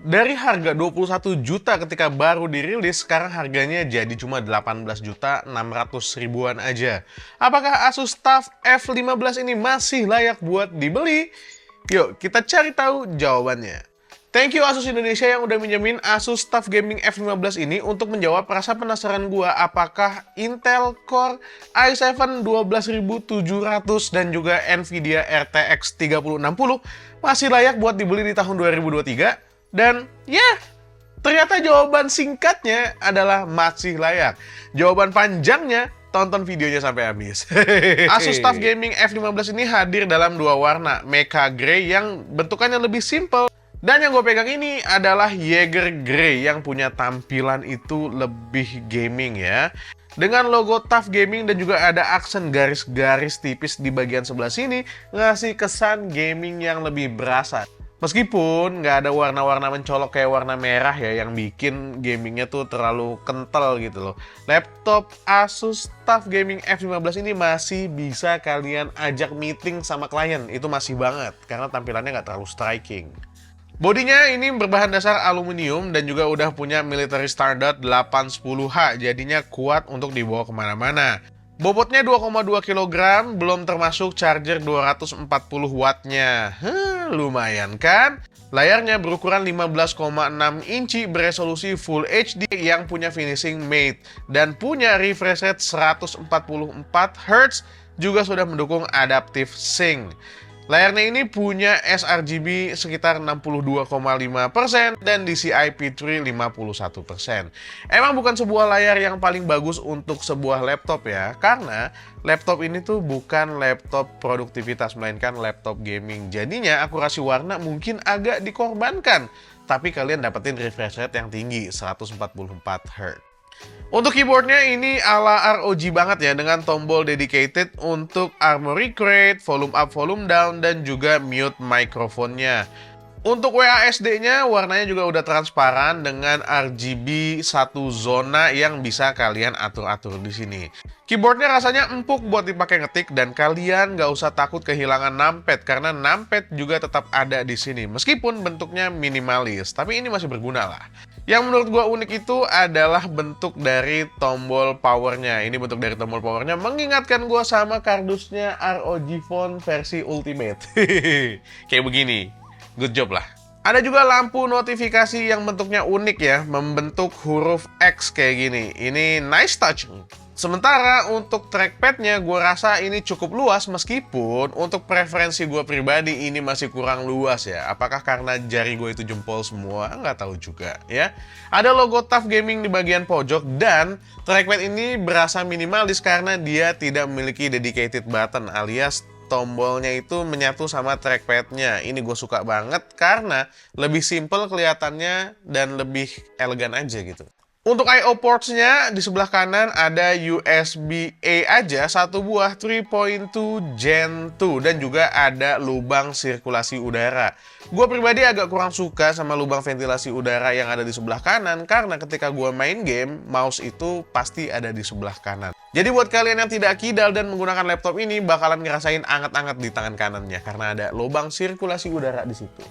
Dari harga 21 juta ketika baru dirilis, sekarang harganya jadi cuma 18 juta 600 ribuan aja. Apakah Asus TUF F15 ini masih layak buat dibeli? Yuk, kita cari tahu jawabannya. Thank you Asus Indonesia yang udah minjemin Asus TUF Gaming F15 ini untuk menjawab rasa penasaran gua apakah Intel Core i7 12700 dan juga Nvidia RTX 3060 masih layak buat dibeli di tahun 2023. Dan ya, ternyata jawaban singkatnya adalah masih layak. Jawaban panjangnya, tonton videonya sampai habis. Asus TUF Gaming F15 ini hadir dalam dua warna, Mecha Grey yang bentukannya lebih simple, dan yang gue pegang ini adalah Jaeger Grey yang punya tampilan itu lebih gaming ya. Dengan logo TUF Gaming dan juga ada aksen garis-garis tipis di bagian sebelah sini, ngasih kesan gaming yang lebih berasa. Meskipun nggak ada warna-warna mencolok kayak warna merah ya yang bikin gamingnya tuh terlalu kental gitu loh. Laptop Asus TUF Gaming F15 ini masih bisa kalian ajak meeting sama klien. Itu masih banget karena tampilannya nggak terlalu striking. Bodinya ini berbahan dasar aluminium dan juga udah punya military standard 810H, jadinya kuat untuk dibawa kemana-mana. Bobotnya 2,2 kg, belum termasuk charger 240 wattnya. Lumayan kan? Layarnya berukuran 15,6 inci beresolusi Full HD yang punya finishing matte dan punya refresh rate 144 Hz, juga sudah mendukung adaptive sync. Layarnya ini punya sRGB sekitar 62,5% dan DCI P3 51%. Emang bukan sebuah layar yang paling bagus untuk sebuah laptop ya, karena laptop ini tuh bukan laptop produktivitas, melainkan laptop gaming. Jadinya akurasi warna mungkin agak dikorbankan, tapi kalian dapetin refresh rate yang tinggi, 144 Hz. Untuk keyboardnya ini ala ROG banget ya, dengan tombol dedicated untuk Armoury Crate, volume up, volume down, dan juga mute mikrofonnya. Untuk WASD-nya warnanya juga udah transparan dengan RGB satu zona yang bisa kalian atur-atur di sini. Keyboardnya rasanya empuk buat dipakai ngetik dan kalian nggak usah takut kehilangan numpad karena numpad juga tetap ada di sini meskipun bentuknya minimalis, tapi ini masih berguna lah. Yang menurut gua unik itu adalah bentuk dari tombol powernya. Ini bentuk dari tombol powernya mengingatkan gua sama kardusnya ROG Phone versi Ultimate. Kayak begini. Good job lah. Ada juga lampu notifikasi yang bentuknya unik ya, membentuk huruf X kayak gini. Ini nice touch. Sementara untuk trackpadnya gue rasa ini cukup luas, meskipun untuk preferensi gue pribadi ini masih kurang luas ya. Apakah karena jari gue itu jempol semua? Nggak tahu juga ya. Ada logo TUF Gaming di bagian pojok dan trackpad ini berasa minimalis karena dia tidak memiliki dedicated button alias tombolnya itu menyatu sama trackpadnya. Ini gue suka banget karena lebih simple kelihatannya dan lebih elegan aja gitu. Untuk I/O ports-nya di sebelah kanan ada USB-A aja, satu buah 3.2 Gen 2 dan juga ada lubang sirkulasi udara. Gue pribadi agak kurang suka sama lubang ventilasi udara yang ada di sebelah kanan karena ketika gue main game, mouse itu pasti ada di sebelah kanan. Jadi buat kalian yang tidak kidal dan menggunakan laptop ini bakalan ngerasain anget-anget di tangan kanannya karena ada lubang sirkulasi udara di situ.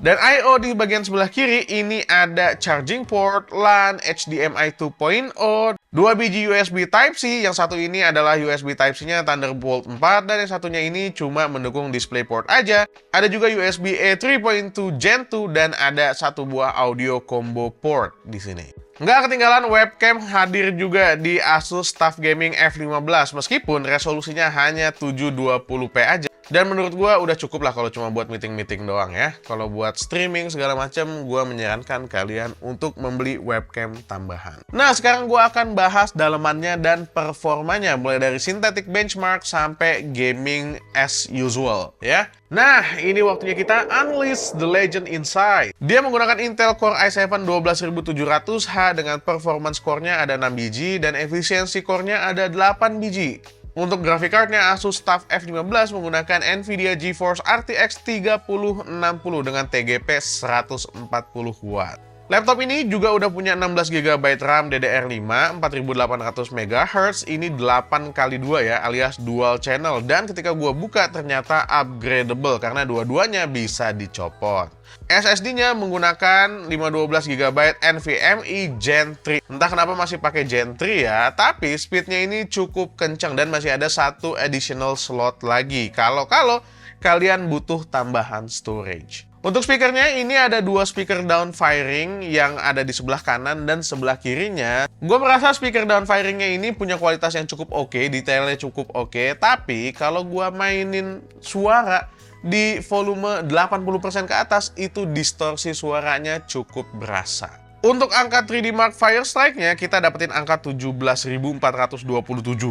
Dan I/O di bagian sebelah kiri ini ada charging port, LAN, HDMI 2.0, 2 biji USB Type-C, yang satu ini adalah USB Type-C-nya Thunderbolt 4 dan yang satunya ini cuma mendukung DisplayPort aja. Ada juga USB-A 3.2 Gen 2 dan ada satu buah audio combo port di sini. Nggak ketinggalan webcam hadir juga di Asus TUF Gaming F15 meskipun resolusinya hanya 720p aja. Dan menurut gue udah cukup lah kalau cuma buat meeting-meeting doang ya. Kalau buat streaming segala macam, gue menyarankan kalian untuk membeli webcam tambahan. Nah, sekarang gue akan bahas dalemannya dan performanya, mulai dari synthetic benchmark sampai gaming as usual ya. Nah, ini waktunya kita unleash the legend inside. Dia menggunakan Intel Core i7 12700H dengan performance core-nya ada 6 biji dan efisiensi core-nya ada 8 biji. Untuk graphic card-nya Asus TUF F15 menggunakan Nvidia GeForce RTX 3060 dengan TGP 140 watt. Laptop ini juga udah punya 16 GB RAM DDR5, 4800 MHz, ini 8x2 ya, alias dual channel. Dan ketika gua buka ternyata upgradable karena dua-duanya bisa dicopot. SSD-nya menggunakan 512 GB NVMe Gen 3. Entah kenapa masih pakai Gen 3 ya, tapi speednya ini cukup kencang dan masih ada satu additional slot lagi. Kalau kalian butuh tambahan storage. Untuk speakernya ini ada dua speaker downfiring yang ada di sebelah kanan dan sebelah kirinya. Gue merasa speaker downfiringnya ini punya kualitas yang cukup oke, detailnya cukup oke. Tapi kalau gue mainin suara di volume 80% ke atas, itu distorsi suaranya cukup berasa. Untuk angka 3D Mark Fire Strike-nya, kita dapetin angka 17.427.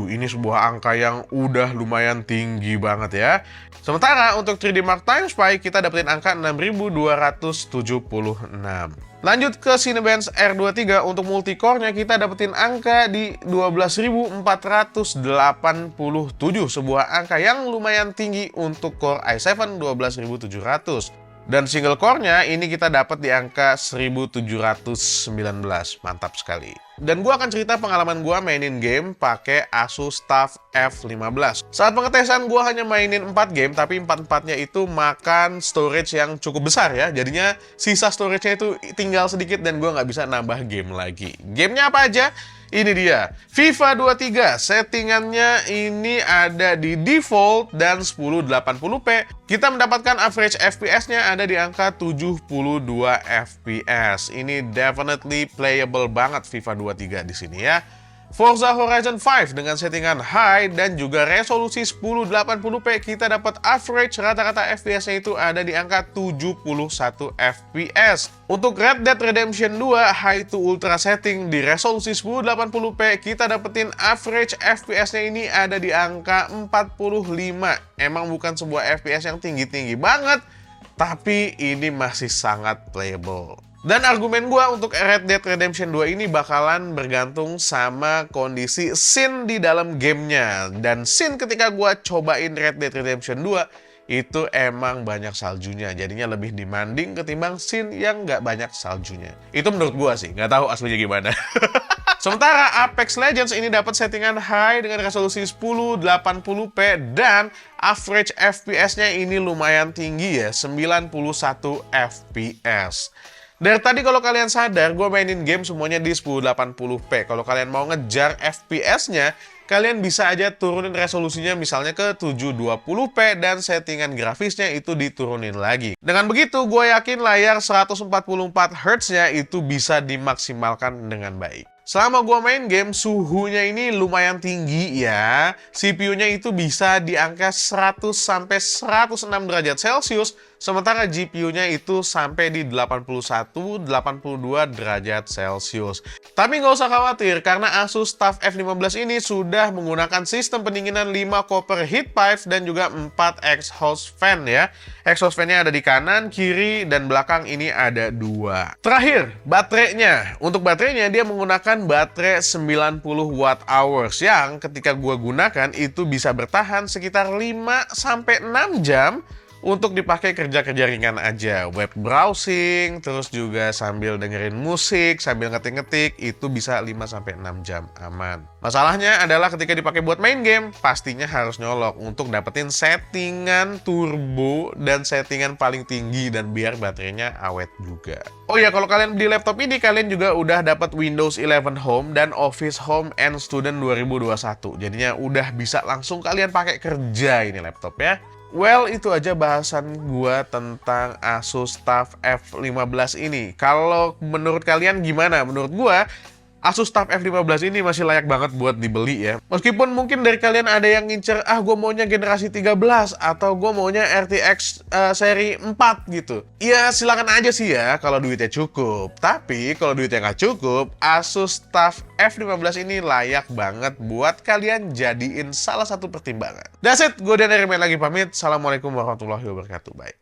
Ini sebuah angka yang udah lumayan tinggi banget ya. Sementara untuk 3D Mark Time Spy, kita dapetin angka 6.276. Lanjut ke Cinebench R23, untuk multicore-nya kita dapetin angka di 12.487. Sebuah angka yang lumayan tinggi untuk Core i7 12.700. Dan single core-nya ini kita dapat di angka 1719. Mantap sekali. Dan gua akan cerita pengalaman gua mainin game pakai Asus TUF F15. Saat pengetesan gua hanya mainin 4 game, tapi 4-4-nya itu makan storage yang cukup besar ya. Jadinya sisa storage-nya itu tinggal sedikit dan gua nggak bisa nambah game lagi. Gamenya apa aja? Ini dia, FIFA 23, settingannya ini ada di default dan 1080p. Kita mendapatkan average FPS-nya ada di angka 72 FPS. Ini definitely playable banget FIFA 23 di sini ya. Forza Horizon 5 dengan settingan high dan juga resolusi 1080p, kita dapat average rata-rata FPS-nya itu ada di angka 71 FPS. Untuk Red Dead Redemption 2 high to ultra setting di resolusi 1080p, kita dapetin average FPS-nya ini ada di angka 45. Emang bukan sebuah FPS yang tinggi-tinggi banget, tapi ini masih sangat playable. Dan argumen gua untuk Red Dead Redemption 2 ini bakalan bergantung sama kondisi scene di dalam gamenya. Dan scene ketika gua cobain Red Dead Redemption 2 itu emang banyak saljunya. Jadinya lebih demanding ketimbang scene yang nggak banyak saljunya. Itu menurut gua sih, nggak tahu aslinya gimana. Sementara Apex Legends ini dapat settingan high dengan resolusi 1080p dan average FPS-nya ini lumayan tinggi ya, 91 FPS. Dari tadi kalau kalian sadar, gue mainin game semuanya di 1080p. Kalau kalian mau ngejar FPS-nya, kalian bisa aja turunin resolusinya misalnya ke 720p dan settingan grafisnya itu diturunin lagi. Dengan begitu, gue yakin layar 144Hz-nya itu bisa dimaksimalkan dengan baik. Selama gua main game, suhunya ini lumayan tinggi ya. CPU-nya itu bisa di angka 100 sampai 106 derajat Celcius, sementara GPU-nya itu sampai di 81-82 derajat Celcius. Tapi nggak usah khawatir, karena Asus TUF F15 ini sudah menggunakan sistem pendinginan 5 copper heat pipe dan juga 4 exhaust fan ya. Exhaust fan-nya ada di kanan, kiri, dan belakang ini ada 2. Terakhir, baterainya. Untuk baterainya dia menggunakan baterai 90 watt hours yang ketika gua gunakan itu bisa bertahan sekitar 5-6 jam untuk dipakai kerja-kerja ringan aja, web browsing, terus juga sambil dengerin musik, sambil ngetik-ngetik, itu bisa 5-6 jam aman. Masalahnya adalah ketika dipakai buat main game, pastinya harus nyolok untuk dapetin settingan turbo dan settingan paling tinggi dan biar baterainya awet juga. Oh ya, kalau kalian beli laptop ini, kalian juga udah dapat Windows 11 Home dan Office Home and Student 2021. Jadinya udah bisa langsung kalian pakai kerja ini laptop ya. Well, itu aja bahasan gua tentang Asus TUF F15 ini. Kalau menurut kalian gimana? Menurut gua, Asus TUF F15 ini masih layak banget buat dibeli ya. Meskipun mungkin dari kalian ada yang ngincer, gue maunya generasi 13 atau gue maunya RTX seri 4 gitu. Ya silakan aja sih ya kalau duitnya cukup. Tapi kalau duitnya nggak cukup, Asus TUF F15 ini layak banget buat kalian jadiin salah satu pertimbangan. That's it, gue Dan Erimen lagi pamit. Assalamualaikum warahmatullahi wabarakatuh. Bye.